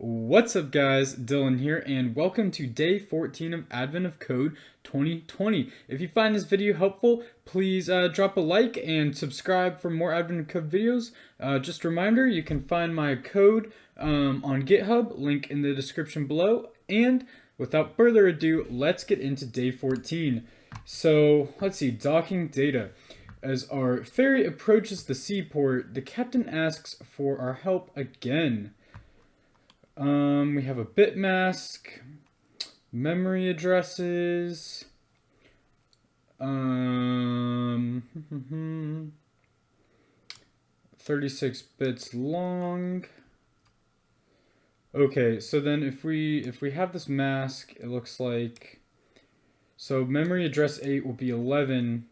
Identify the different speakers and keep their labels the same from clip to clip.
Speaker 1: What's up guys, Dylan here and welcome to day 14 of Advent of Code 2020. If you find this video helpful, please drop a like and subscribe for more Advent of Code videos. Just a reminder, you can find my code on GitHub, link in the description below. And without further ado, let's get into day 14. So let's see, docking data. As our ferry approaches the seaport, the captain asks for our help again. We have a bit mask, memory addresses, 36 bits long. Okay, so then if we have this mask, it looks like, so memory address 8 will be 11.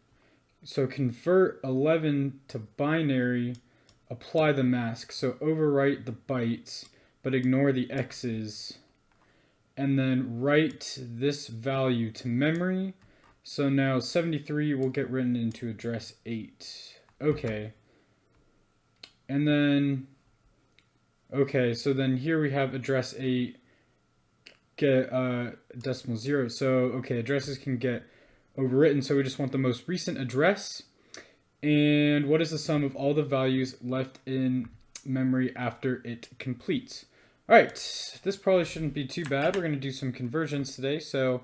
Speaker 1: So convert 11 to binary, apply the mask. So overwrite the bytes, but ignore the x's, and then write this value to memory. So now 73 will get written into address 8. Okay. And then, okay, so then here we have address 8 get decimal 0. So, okay, addresses can get overwritten, so we just want the most recent address. And what is the sum of all the values left in memory after it completes? Alright, this probably shouldn't be too bad. We're going to do some conversions today. So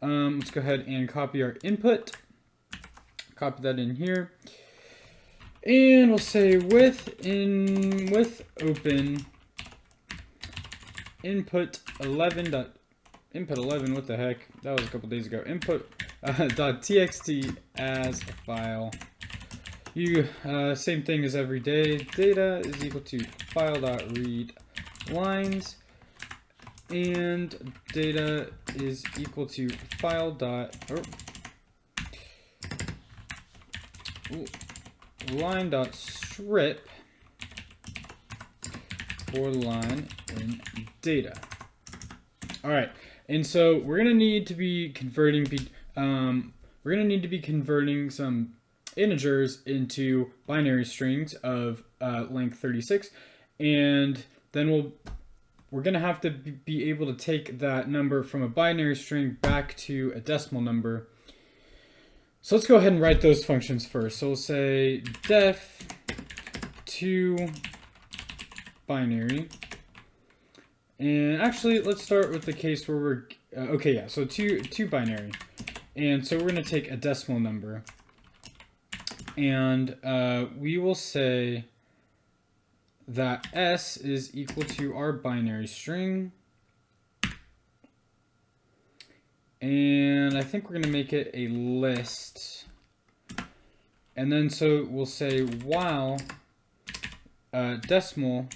Speaker 1: let's go ahead and copy our input. Copy that in here. And we'll say with open input 11 input 11, what the heck? That was a couple days ago. Input .txt as a file. Same thing as every day. Data is equal to file.read lines, and data is equal to line.strip for line in data. All right, and so we're gonna need to be converting some integers into binary strings of length 36, and then we're gonna have to be able to take that number from a binary string back to a decimal number. So let's go ahead and write those functions first. So we'll say def to binary, and actually let's start with the case where we're okay, yeah, so to binary, and so we're gonna take a decimal number, and we will say that s is equal to our binary string, and I think we're going to make it a list, and then so we'll say while decimal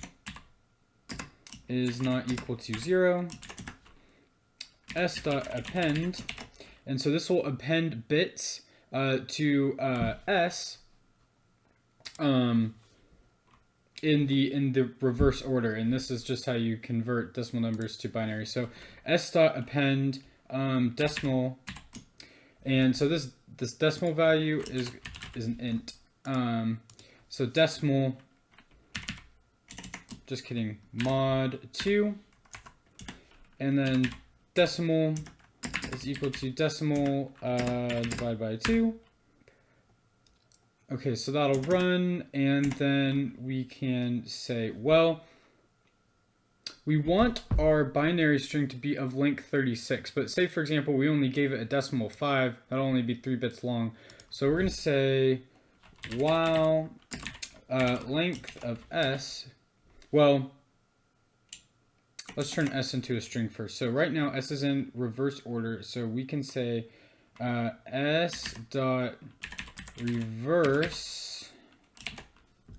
Speaker 1: is not equal to 0, s.append, and so this will append bits to s in the reverse order, and this is just how you convert decimal numbers to binary. So s.append decimal, and so this decimal value is an int. So decimal, just kidding, mod 2, and then decimal is equal to decimal divided by 2. Okay, so that'll run, and then we can say, well, we want our binary string to be of length 36, but say, for example, we only gave it a decimal 5, that'll only be 3 bits long. So we're going to say while length of s, well, let's turn s into a string first. So right now s is in reverse order, so we can say s dot reverse,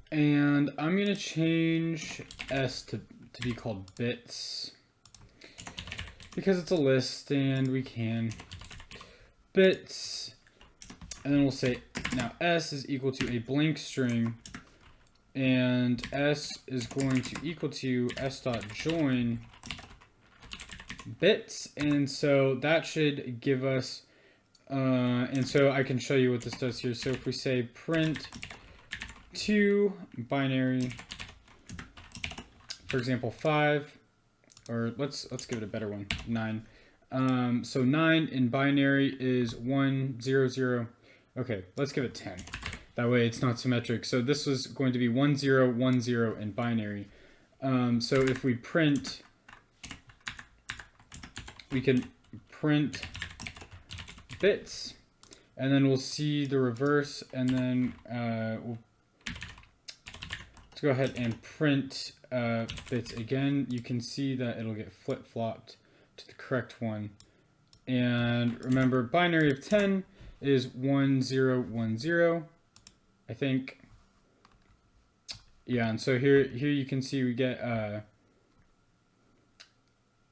Speaker 1: and I'm gonna change s to be called bits because it's a list and we can bits, and then we'll say now s is equal to a blank string, and s is going to equal to s.join bits, and so that should give us and so I can show you what this does here. So if we say print to binary, for example, 5, or let's give it a better one, 9. So 9 in binary is 1, 0, 0. Okay, let's give it 10. That way it's not symmetric. So this was going to be 1, 0, 1, 0 in binary. So if we print, we can print bits, and then we'll see the reverse, and then let's go ahead and print bits again. You can see that it'll get flip-flopped to the correct one. And remember, binary of 10 is 1, 0, 1, 0, I think. Yeah, and so here you can see we get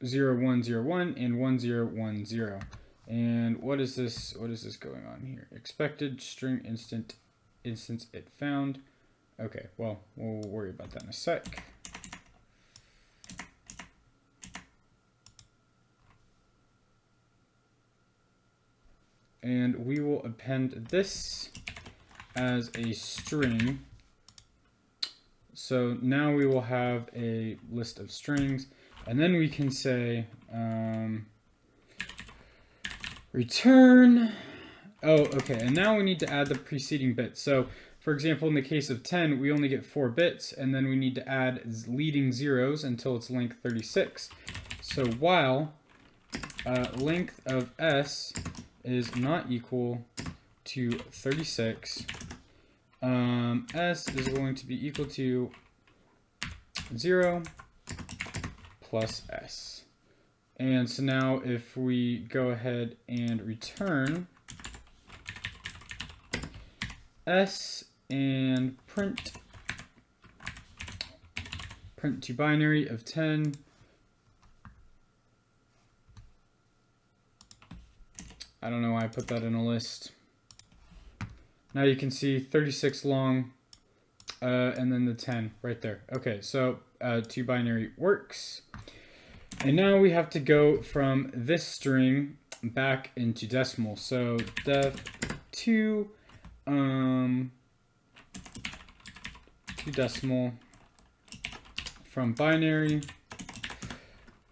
Speaker 1: 0, 1, 0, 1 and 1, 0, 1, 0. And what is this going on here? Expected string instance it found. Okay, well, we'll worry about that in a sec. And we will append this as a string. So now we will have a list of strings, and then we can say return. Oh, okay, and now we need to add the preceding bit. So for example, in the case of 10, we only get 4 bits, and then we need to add leading zeros until it's length 36. So while length of s is not equal to 36, s is going to be equal to 0 plus s. And so now if we go ahead and return s and print to binary of 10, I don't know why I put that in a list. Now you can see 36 long, and then the 10 right there. Okay, so to binary works. And now we have to go from this string back into decimal. So def to decimal from binary.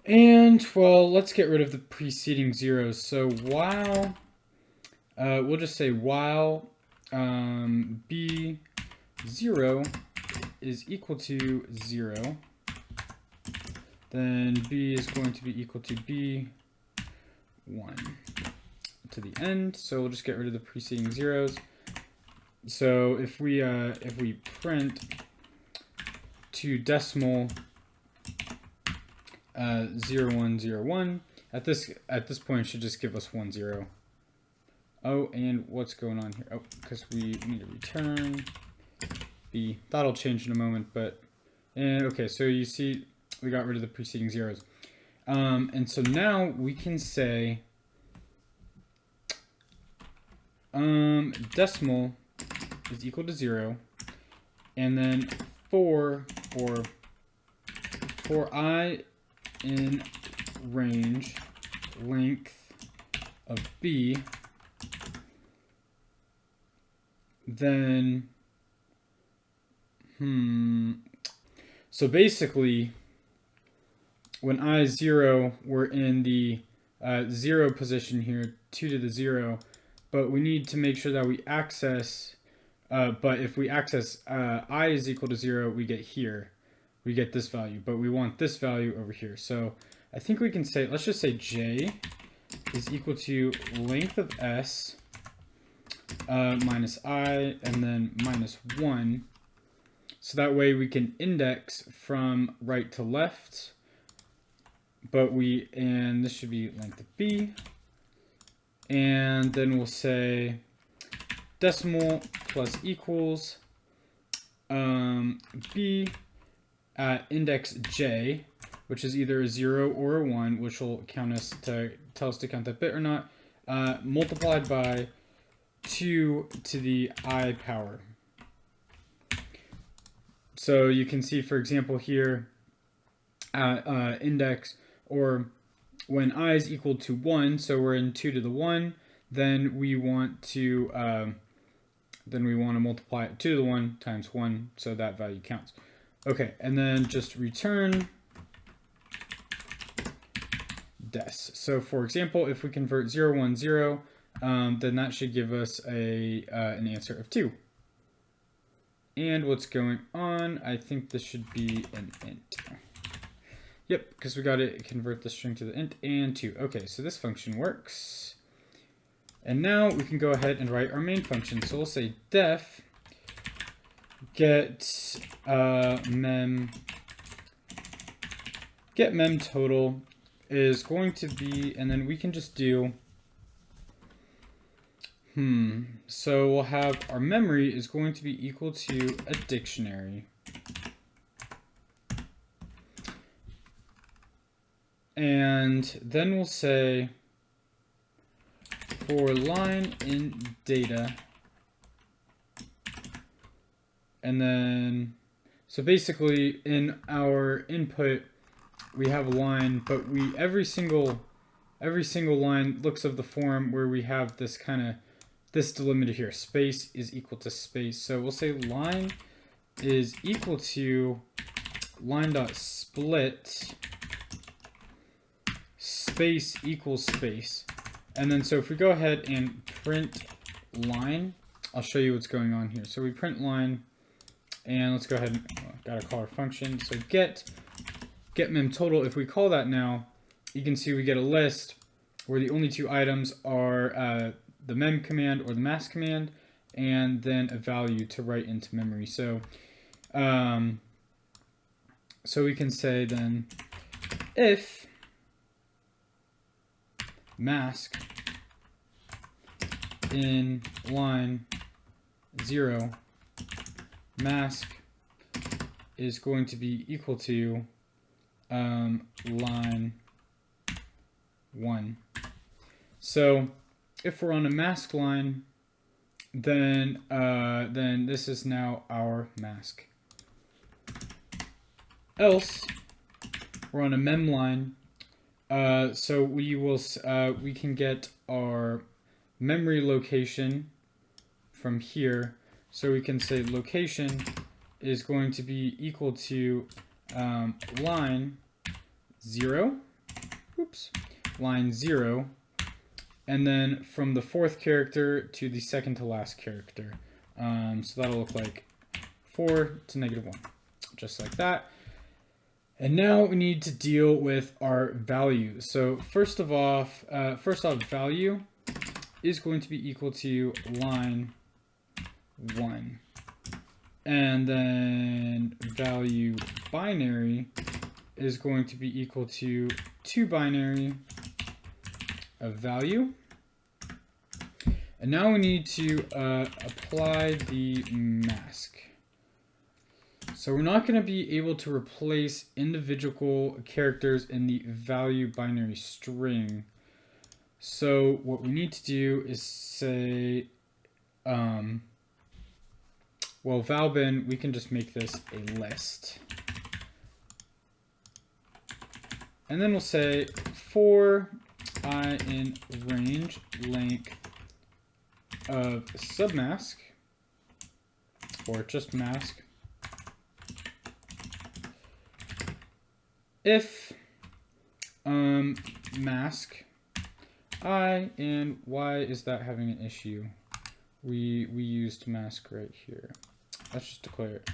Speaker 1: And, well, let's get rid of the preceding zeros. So while, we'll just say while b0 is equal to 0, then b is going to be equal to b1 to the end. So we'll just get rid of the preceding zeros. So if we print to decimal 0101, at this point it should just give us 10. Oh, and what's going on here? Oh, because we need to return b. That'll change in a moment, but okay, so you see we got rid of the preceding zeros. And so now we can say decimal is equal to 0, and then for I in range length of b, then so basically when I is 0, we're in the 0 position here, 2 to the 0, but we need to make sure that we access, but if we access I is equal to 0, we get here. We get this value, but we want this value over here. So I think we can say, let's just say j is equal to length of s minus I and then minus 1. So that way we can index from right to left, but and this should be length of b. And then we'll say decimal plus equals b at index j, which is either a 0 or a 1, which will tell us to count that bit or not, multiplied by 2 to the I power. So you can see, for example, here at index, or when I is equal to 1, so we're in 2 to the 1, then we want to multiply 2 to the 1 times 1, so that value counts. Okay, and then just return des. So for example, if we convert 0, 1, 0, then that should give us an answer of 2. And what's going on? I think this should be an int. Yep, because we got to convert the string to the int and 2. Okay, so this function works. And now we can go ahead and write our main function. So we'll say def get mem total is going to be, and then we can just do so we'll have our memory is going to be equal to a dictionary. And then we'll say for line in data. And then, so basically in our input, we have a line, but every single line looks of the form where we have this this delimiter here, space is equal to space. So we'll say line is equal to line.split space equals space. And then so if we go ahead and print line, I'll show you what's going on here. So we print line, and let's go ahead and gotta call our function. So get mem total. If we call that now, you can see we get a list where the only two items are the mem command or the mask command, and then a value to write into memory. So, so we can say then if mask in line 0 mask is going to be equal to line 1. So if we're on a mask line, then this is now our mask. Else we're on a mem line, so we can get our memory location from here. So we can say location is going to be equal to line 0. Oops. Line 0, and then from the 4th character to the 2nd to last character. So that'll look like 4 to -1, just like that. And now we need to deal with our value. So first off, value is going to be equal to line 1, and then value binary is going to be equal to 2 binary of value. And now we need to apply the mask. So we're not going to be able to replace individual characters in the value binary string. So what we need to do is say, well, valbin, we can just make this a list. And then we'll say for I in range length of submask, or just mask, if mask I, and why is that having an issue? We used mask right here. Let's just declare it,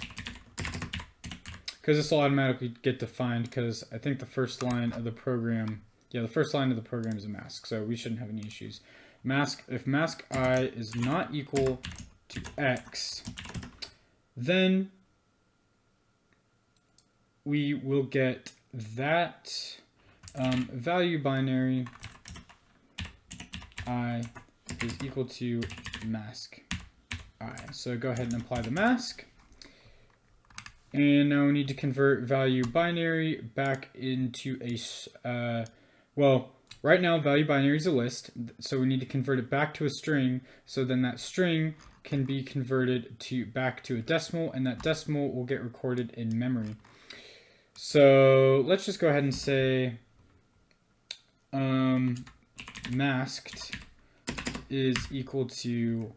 Speaker 1: because this will automatically get defined, because I think the first line of the program, the first line of the program is a mask, so we shouldn't have any issues. Mask, if mask I is not equal to X, then we will get that value binary I is equal to mask I. So go ahead and apply the mask. And now we need to convert value binary back into a, well, right now value binary is a list, so we need to convert it back to a string, so then that string can be converted back to a decimal, and that decimal will get recorded in memory. So let's just go ahead and say masked is equal to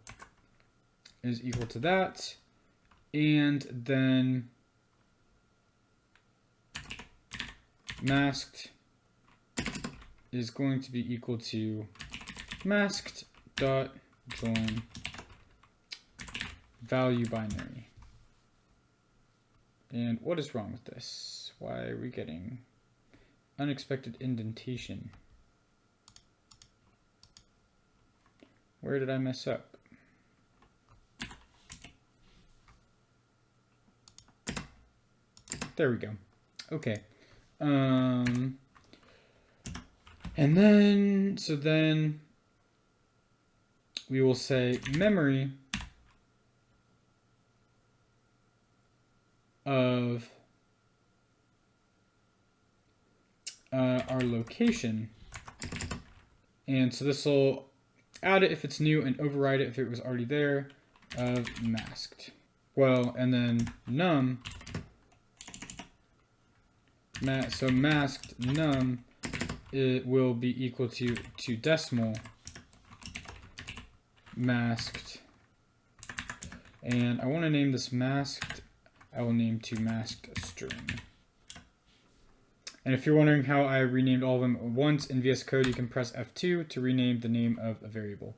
Speaker 1: that, and then masked is going to be equal to masked dot join value binary. And what is wrong with this? Why are we getting unexpected indentation? Where did I mess up? There we go. Okay. And then, so then we will say memory of our location. And so this will add it if it's new and override it if it was already there of masked. Well, and then num, so masked num, it will be equal to decimal masked. And I want to name this masked. I will name to masked string. And if you're wondering how I renamed all of them at once, in VS Code you can press F2 to rename the name of a variable.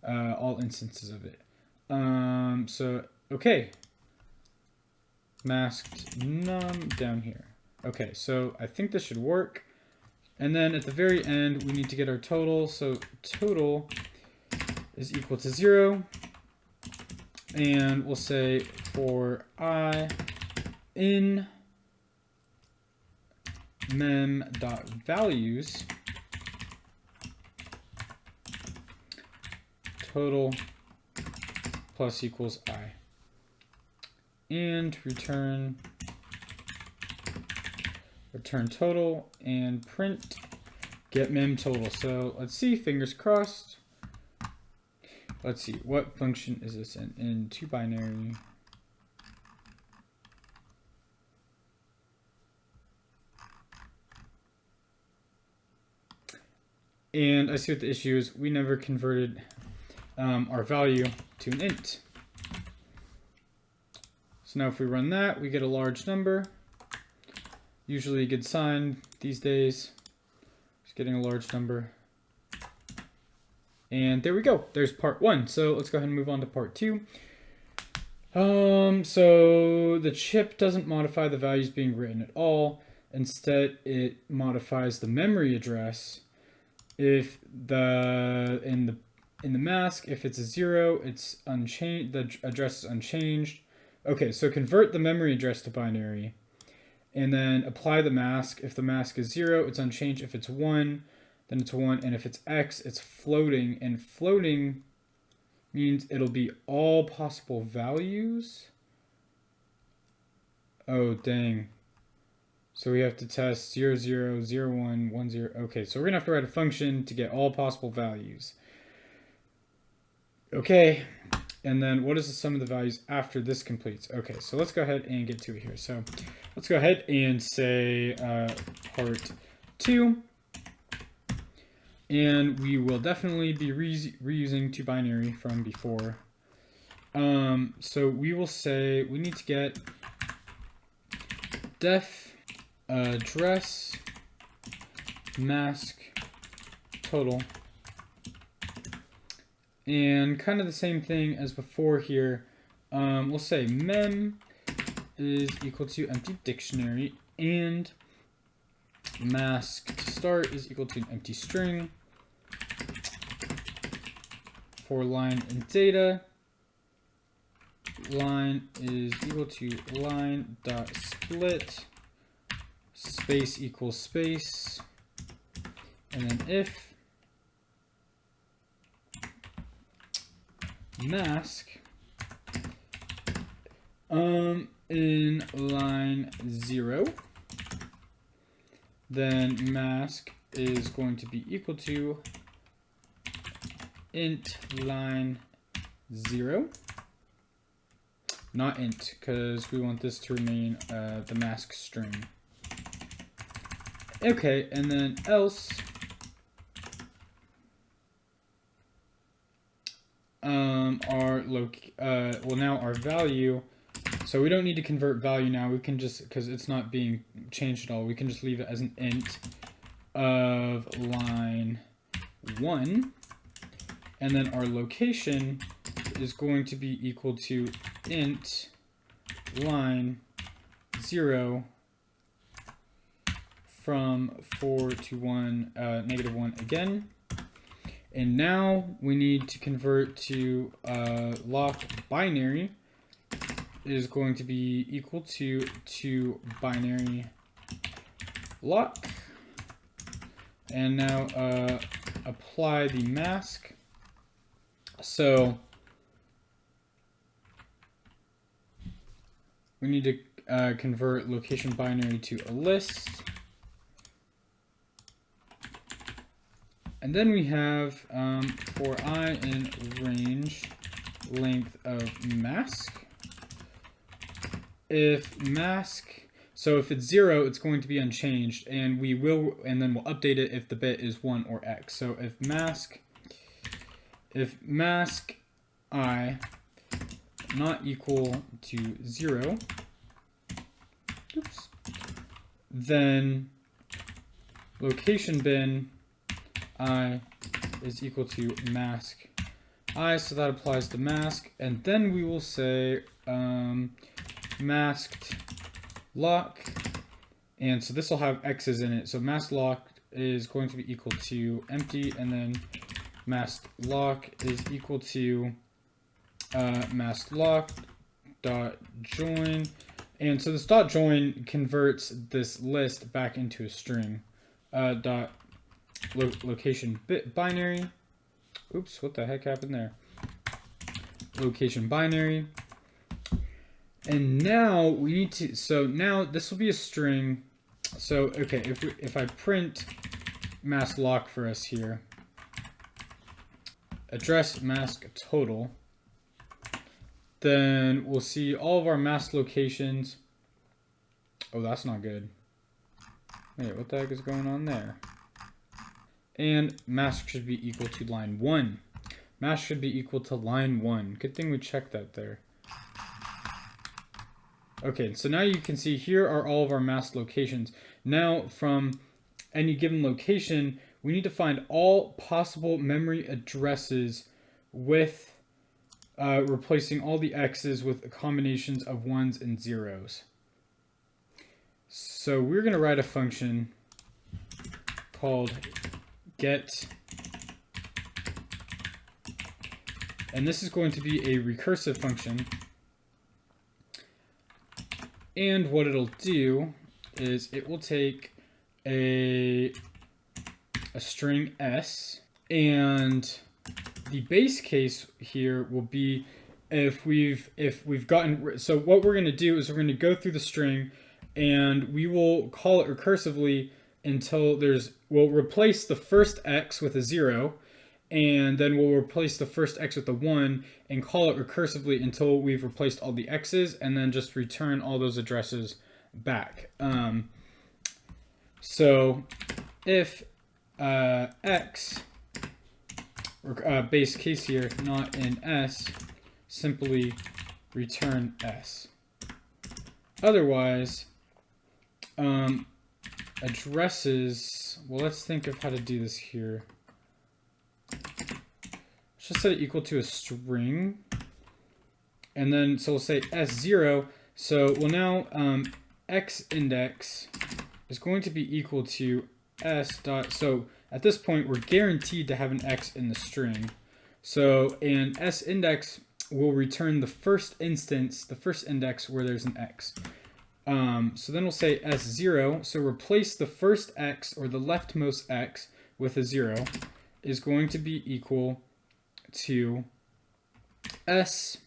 Speaker 1: All instances of it. So, okay. Masked num down here. Okay, so I think this should work. And then at the very end, we need to get our total. So total is equal to 0. And we'll say for I in mem.values total plus equals I. And return total and print get mem total. So let's see, fingers crossed. Let's see, what function is this in 2-binary? And I see what the issue is. We never converted our value to an int. So now if we run that, we get a large number. Usually a good sign these days. Just getting a large number. And there we go. There's part 1. So let's go ahead and move on to part 2. So the chip doesn't modify the values being written at all. Instead, it modifies the memory address. If in the mask, if it's a 0, it's unchanged. The address is unchanged. Okay, so convert the memory address to binary, and then apply the mask. If the mask is 0, it's unchanged. If it's 1, then it's 1, and if it's X, it's floating. And floating means it'll be all possible values. Oh dang! So we have to test 0, 0, 0, 1, 1, 0. Okay, so we're gonna have to write a function to get all possible values. Okay, and then what is the sum of the values after this completes? Okay, so let's go ahead and get to it here. So let's go ahead and say part 2. And we will definitely be reusing 2-binary from before. So we will say we need to get def address mask total. And kind of the same thing as before here. We'll say mem is equal to empty dictionary and mask start is equal to an empty string. For line in data, line is equal to line dot split space equals space, and then if mask in line 0, then mask is going to be equal to int line 0, not int, because we want this to remain the mask string. Okay, and then else now our value. So we don't need to convert value now. We can just, because it's not being changed at all, we can just leave it as an int. of line 1, and then our location is going to be equal to int line 0 from 4 to 1, -1 again. And now we need to convert to lock binary is going to be equal to binary lock. And now apply the mask. So we need to convert location binary to a list. And then we have for I in range length of mask. If mask, so if it's 0, it's going to be unchanged, and then we'll update it if the bit is 1 or X. So if mask I not equal to 0, oops, then location bin I is equal to mask I, so that applies to mask, and then we will say masked lock, and so this will have X's in it, so masked lock is going to be equal to empty, and then masked lock is equal to masked lock dot join, and so this dot join converts this list back into a string. Dot location bit binary. Oops, what the heck happened there? Location binary. And now we need to, so now this will be a string. So, okay, if I print mask lock for us here, address mask total, then we'll see all of our mask locations. Oh, that's not good. Wait, what the heck is going on there? And mask should be equal to line 1. Mask should be equal to line 1. Good thing we checked that there. Okay, so now you can see here are all of our mask locations. Now from any given location, we need to find all possible memory addresses with replacing all the X's with combinations of 1s and 0s. So we're going to write a function called get, and this is going to be a recursive function, and what it'll do is it will take a string S, and the base case here will be if we've gotten, so what we're going to do is we're going to go through the string and we will call it recursively until we'll replace the first X with a 0, and then we'll replace the first X with a 1 and call it recursively until we've replaced all the X's, and then just return all those addresses back. So if X, base case here, not in S, simply return S. Otherwise, addresses, well, let's think of how to do this here. Let's just set it equal to a string, and then so we'll say S0. So well, now X index is going to be equal to S dot, so at this point we're guaranteed to have an X in the string, so and S index will return the first instance, the first index where there's an X. So then we'll say S0, so replace the first X, or the leftmost X, with a 0, is going to be equal to S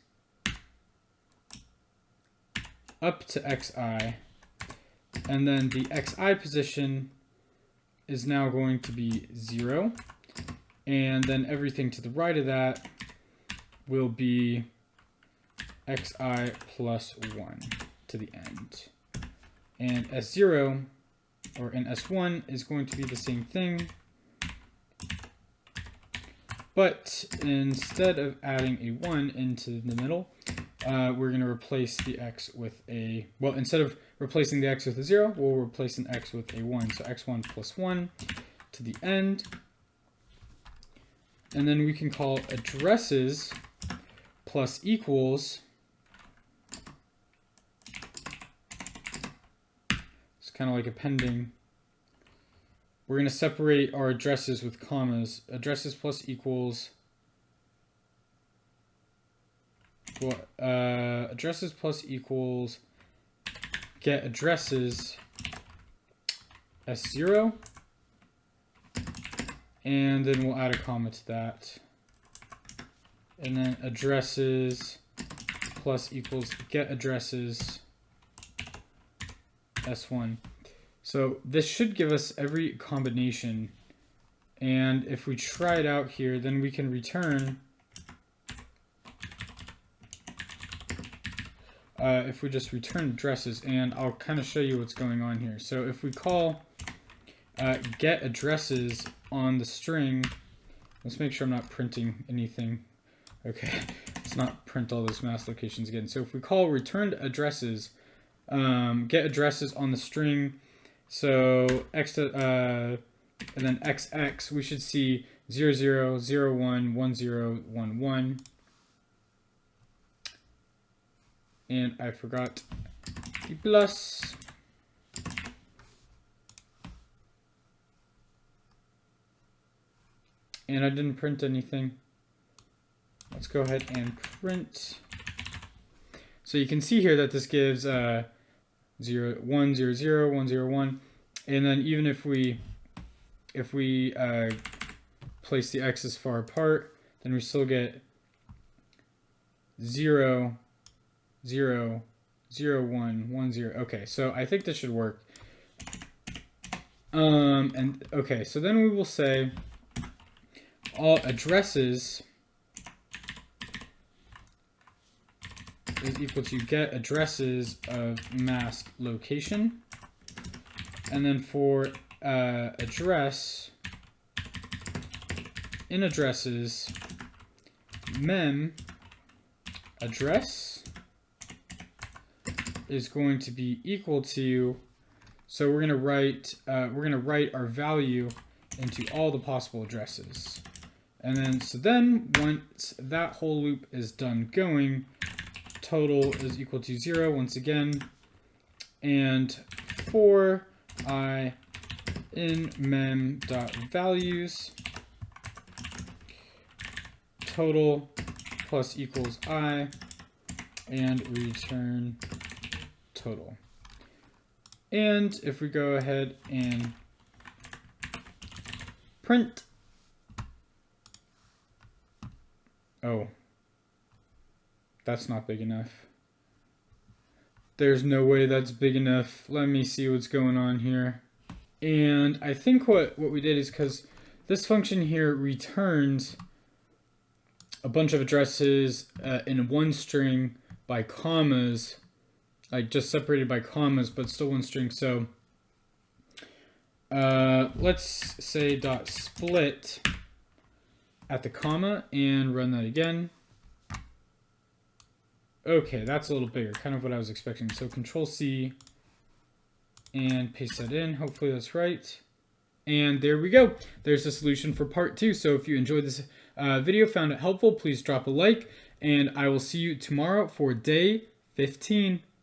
Speaker 1: up to Xi, and then the Xi position is now going to be 0, and then everything to the right of that will be Xi plus 1 to the end. And S0, or in S1, is going to be the same thing, but instead of adding a 1 into the middle, we're going to replace the X with a, well, instead of replacing the x with a 0, we'll replace an x with a 1. So x1 plus 1 to the end. And then we can call addresses plus equals. It's kind of like appending. We're going to separate our addresses with commas. Addresses plus equals. Addresses plus equals get addresses S0. And then we'll add a comma to that. And then addresses plus equals get addresses S1. So this should give us every combination. And if we try it out here, then we can return. If we just return addresses, and I'll kind of show you what's going on here. So if we call get addresses on the string, let's make sure I'm not printing anything. Okay, let's not print all those mask locations again. So if we call returned addresses, get addresses on the string, so x and then xx, we should see 00, 01, 10, 11. And I forgot the plus. And I didn't print anything. Let's go ahead and print. So you can see here that this gives 0, 1, 0, 0, 1, 0, 1. And then even if we place the x's far apart, then we still get 0, 0, 0, 1, 1, 0. Okay, so I think this should work. And okay, so then we will say all addresses is equal to get addresses of mask location. And then for address in addresses, mem address is going to be equal to, so we're going to write our value into all the possible addresses. And then so then once that whole loop is done going, total is equal to 0 once again, and for I in mem dot values, total plus equals I, and return total. And if we go ahead and print, oh, that's not big enough. There's no way that's big enough. Let me see what's going on here. And I think what we did is, because this function here returns a bunch of addresses in one string by commas, like just separated by commas, but still one string. So let's say dot split at the comma and run that again. Okay, that's a little bigger, kind of what I was expecting. So Control C and paste that in. Hopefully that's right. And there we go. There's the solution for part 2. So if you enjoyed this video, found it helpful, please drop a like, and I will see you tomorrow for day 15.